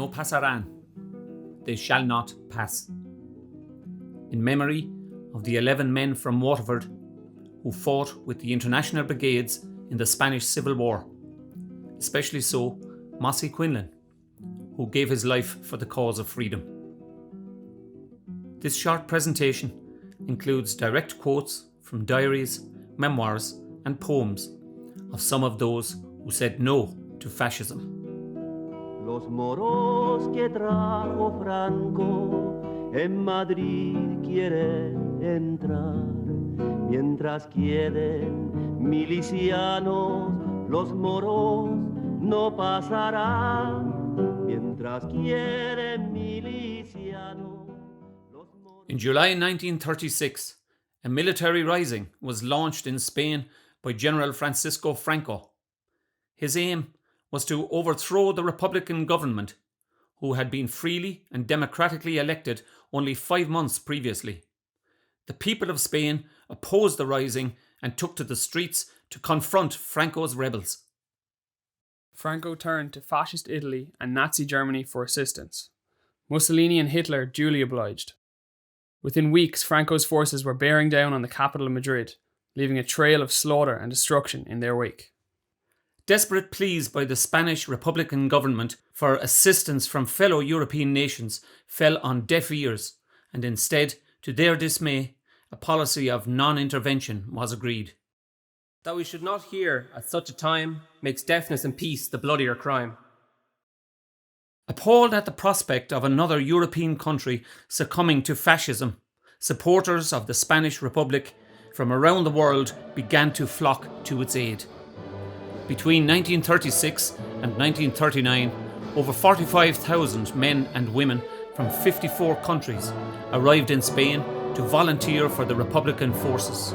no Pasarán. They shall not pass. In memory of the 11 men from Waterford who fought with the International Brigades in the Spanish Civil War, especially so Mossy Quinlan, who gave his life for the cause of freedom. This short presentation includes direct quotes from diaries, memoirs and poems of some of those who said no to fascism. Los moros que trajo Franco en Madrid quieren entrar, mientras quieren milicianos, los moros no pasarán, mientras quieren milicianos. In July 1936, a military rising was launched in Spain by General Francisco Franco. His aim was to overthrow the Republican government, who had been freely and democratically elected only 5 months previously. The people of Spain opposed the rising and took to the streets to confront Franco's rebels. Franco turned to fascist Italy and Nazi Germany for assistance. Mussolini and Hitler duly obliged. Within weeks, Franco's forces were bearing down on the capital of Madrid, leaving a trail of slaughter and destruction in their wake. Desperate pleas by the Spanish Republican government for assistance from fellow European nations fell on deaf ears, and instead, to their dismay, a policy of non-intervention was agreed. That we should not hear at such a time makes deafness and peace the bloodier crime. Appalled at the prospect of another European country succumbing to fascism, supporters of the Spanish Republic from around the world began to flock to its aid. Between 1936 and 1939, over 45,000 men and women from 54 countries arrived in Spain to volunteer for the Republican forces.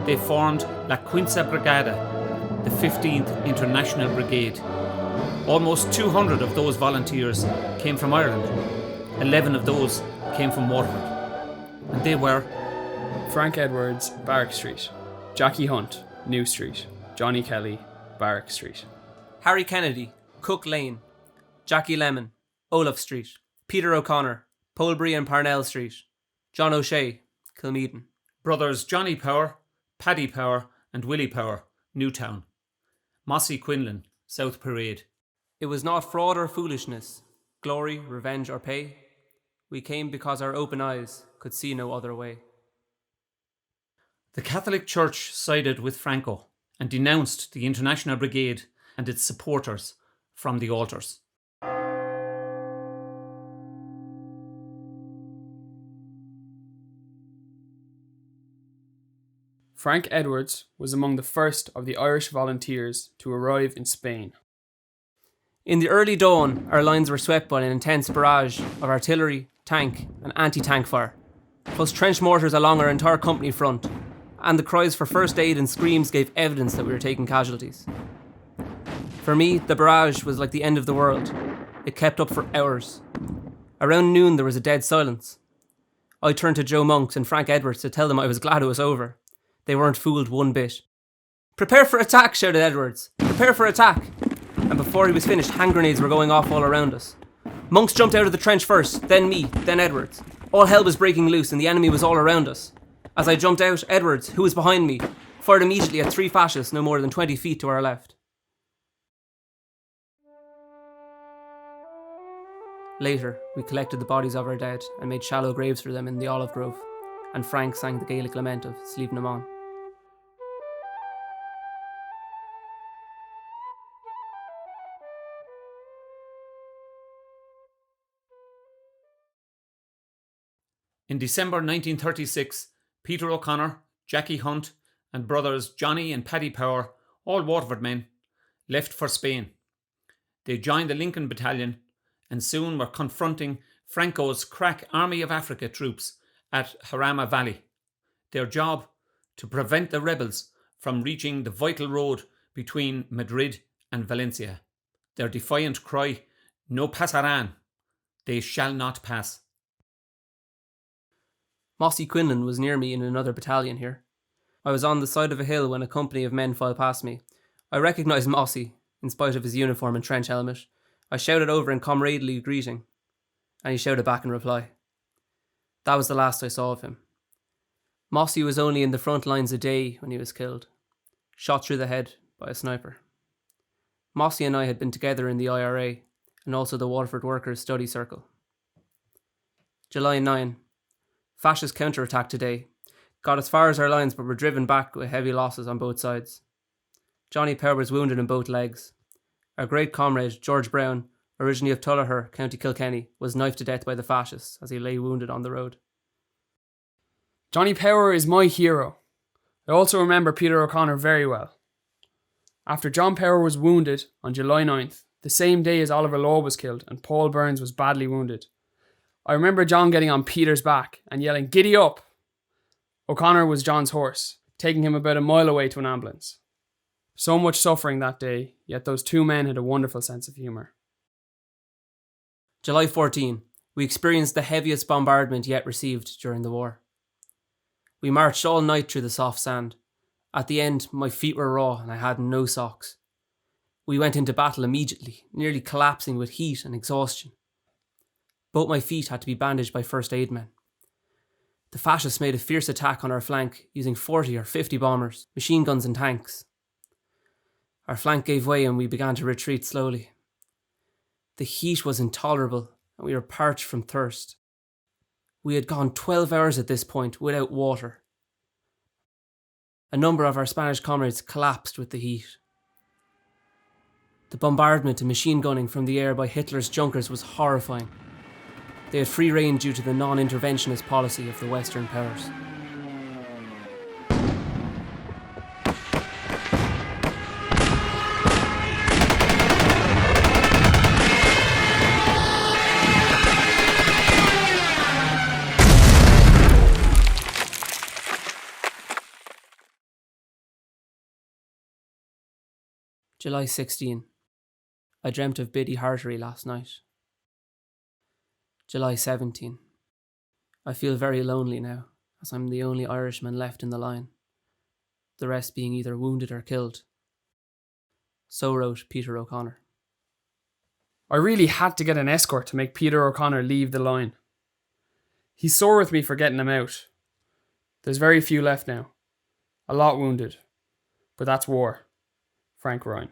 They formed La Quinta Brigada, the 15th International Brigade. Almost 200 of those volunteers came from Ireland. 11 of those came from Waterford. And they were Frank Edwards, Barrack Street. Jackie Hunt, New Street. Johnny Kelly, Barrack Street. Harry Kennedy, Cook Lane. Jackie Lemon, Olaf Street. Peter O'Connor, Polbury and Parnell Street. John O'Shea, Kilmeaden. brothers Johnny Power, Paddy Power and Willie Power, Newtown. Mossy Quinlan, South Parade. It was not fraud or foolishness, glory, revenge or pay. We came because our open eyes could see no other way. The Catholic Church sided with Franco and denounced the International Brigade and its supporters from the altars. Frank Edwards was among the first of the Irish volunteers to arrive in Spain. In the early dawn, our lines were swept by an intense barrage of artillery, tank and anti-tank fire, plus trench mortars along our entire company front, and the cries for first aid and screams gave evidence that we were taking casualties. For me, the barrage was like the end of the world. It kept up for hours. Around noon there was a dead silence. I turned to Joe Monks and Frank Edwards to tell them I was glad it was over. They weren't fooled one bit. "Prepare for attack," shouted Edwards. "Prepare for attack." And before he was finished, hand grenades were going off all around us. Monks jumped out of the trench first, then me, then Edwards. All hell was breaking loose and the enemy was all around us. As I jumped out, Edwards, who was behind me, fired immediately at 3 fascists no more than 20 feet to our left. Later, we collected the bodies of our dead and made shallow graves for them in the olive grove, and Frank sang the Gaelic lament of Sleeping Them On. In December 1936, Peter O'Connor, Jackie Hunt and brothers Johnny and Paddy Power, all Waterford men, left for Spain. They joined the Lincoln Battalion and soon were confronting Franco's crack Army of Africa troops at Jarama Valley. Their job, to prevent the rebels from reaching the vital road between Madrid and Valencia. Their defiant cry, "No pasarán," they shall not pass. Mossy Quinlan was near me in another battalion here. I was on the side of a hill when a company of men filed past me. I recognised Mossy, in spite of his uniform and trench helmet. I shouted over in comradely greeting, and he shouted back in reply. That was the last I saw of him. Mossy was only in the front lines a day when he was killed, shot through the head by a sniper. Mossy and I had been together in the IRA and also the Waterford Workers' Study Circle. July 9. Fascist counterattack today. Got as far as our lines but were driven back with heavy losses on both sides. Johnny Power was wounded in both legs. Our great comrade, George Brown, originally of Tullaher, County Kilkenny, was knifed to death by the fascists as he lay wounded on the road. Johnny Power is my hero. I also remember Peter O'Connor very well. After John Power was wounded on July 9th, the same day as Oliver Law was killed and Paul Burns was badly wounded, I remember John getting on Peter's back and yelling, "Giddy up!" O'Connor was John's horse, taking him about a mile away to an ambulance. So much suffering that day, yet those two men had a wonderful sense of humour. July 14. We experienced the heaviest bombardment yet received during the war. We marched all night through the soft sand. At the end, my feet were raw and I had no socks. We went into battle immediately, nearly collapsing with heat and exhaustion. Both my feet had to be bandaged by first aid men. The fascists made a fierce attack on our flank using 40 or 50 bombers, machine guns and tanks. Our flank gave way and we began to retreat slowly. The heat was intolerable and we were parched from thirst. We had gone 12 hours at this point without water. A number of our Spanish comrades collapsed with the heat. The bombardment and machine gunning from the air by Hitler's Junkers was horrifying. They had free rein due to the non-interventionist policy of the Western powers. July 16. I dreamt of Biddy Hartery last night. July 17. I feel very lonely now, as I'm the only Irishman left in the line, the rest being either wounded or killed. So wrote Peter O'Connor. I really had to get an escort to make Peter O'Connor leave the line. He's sore with me for getting him out. There's very few left now. A lot wounded. But that's war. Frank Ryan.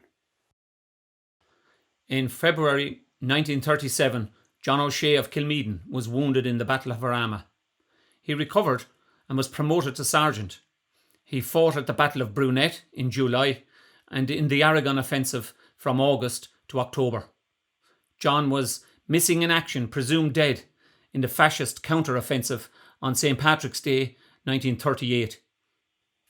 In February 1937, John O'Shea of Kilmeaden was wounded in the Battle of Arama. He recovered and was promoted to sergeant. He fought at the Battle of Brunette in July and in the Aragon offensive from August to October. John was missing in action, presumed dead, in the fascist counter-offensive on St. Patrick's Day 1938.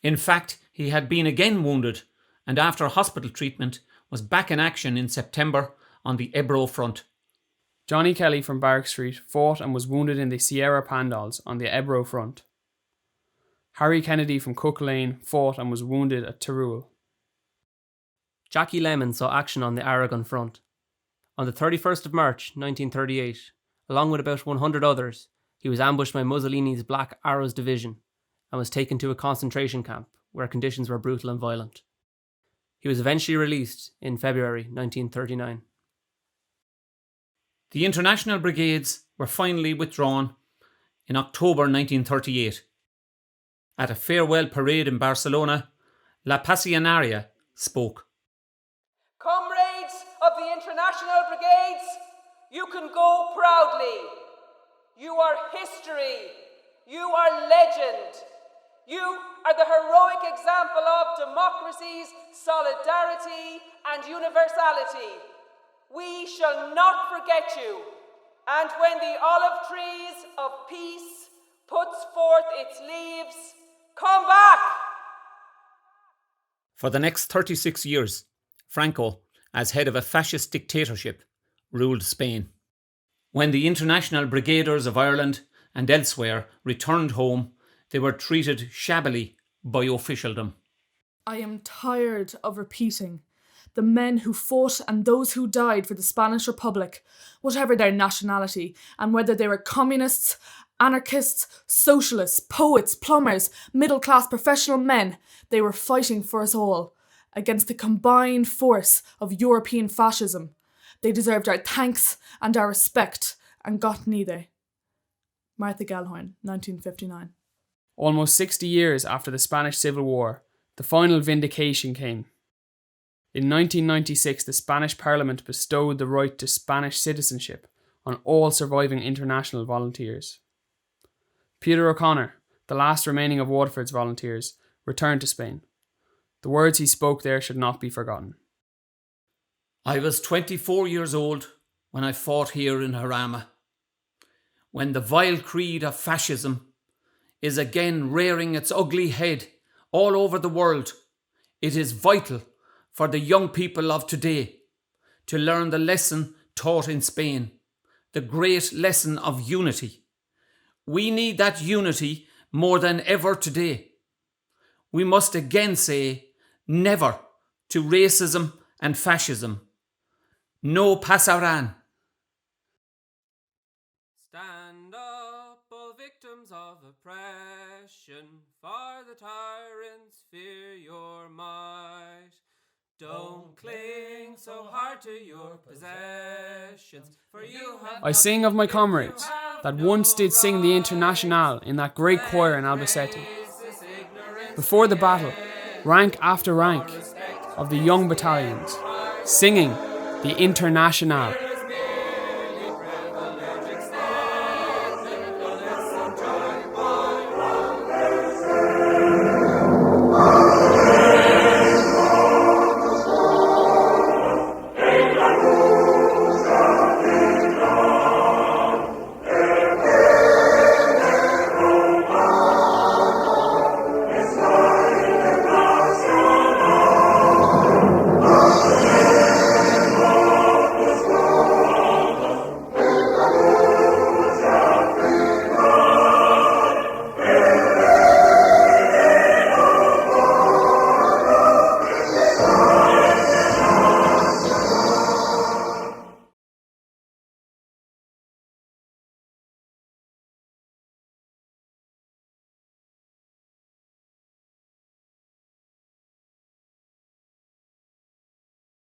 In fact, he had been again wounded and after hospital treatment was back in action in September on the Ebro front. Johnny Kelly from Barrack Street fought and was wounded in the Sierra Pandals on the Ebro front. Harry Kennedy from Cook Lane fought and was wounded at Teruel. Jackie Lemon saw action on the Aragon front. On the 31st of March 1938, along with about 100 others, he was ambushed by Mussolini's Black Arrows Division and was taken to a concentration camp where conditions were brutal and violent. He was eventually released in February 1939. The International Brigades were finally withdrawn in October 1938. At a farewell parade in Barcelona, La Pasionaria spoke. Comrades of the International Brigades, you can go proudly. You are history. You are legend. You are the heroic example of democracy's solidarity and universality. We shall not forget you, and when the olive trees of peace puts forth its leaves, come back! For the next 36 years, Franco, as head of a fascist dictatorship, ruled Spain. When the International Brigaders of Ireland and elsewhere returned home, they were treated shabbily by officialdom. I am tired of repeating. The men who fought and those who died for the Spanish Republic, whatever their nationality, and whether they were communists, anarchists, socialists, poets, plumbers, middle-class professional men, they were fighting for us all, against the combined force of European fascism. They deserved our thanks and our respect, and got neither. Martha Gellhorn, 1959. Almost 60 years after the Spanish Civil War, the final vindication came. In 1996, the Spanish Parliament bestowed the right to Spanish citizenship on all surviving international volunteers. Peter O'Connor, the last remaining of Waterford's volunteers, returned to Spain. The words he spoke there should not be forgotten. I was 24 years old when I fought here in Jarama. When the vile creed of fascism is again rearing its ugly head all over the world, it is vital for the young people of today to learn the lesson taught in Spain, the great lesson of unity. We need that unity more than ever today. We must again say never to racism and fascism. No Pasarán. Stand up, all victims of oppression, for the tyrants fear your might. Don't cling so hard to your possessions, for you have... I sing of my comrades that once did sing the International in that great choir in Albacete. Before the battle, rank after rank of the young battalions, singing the International.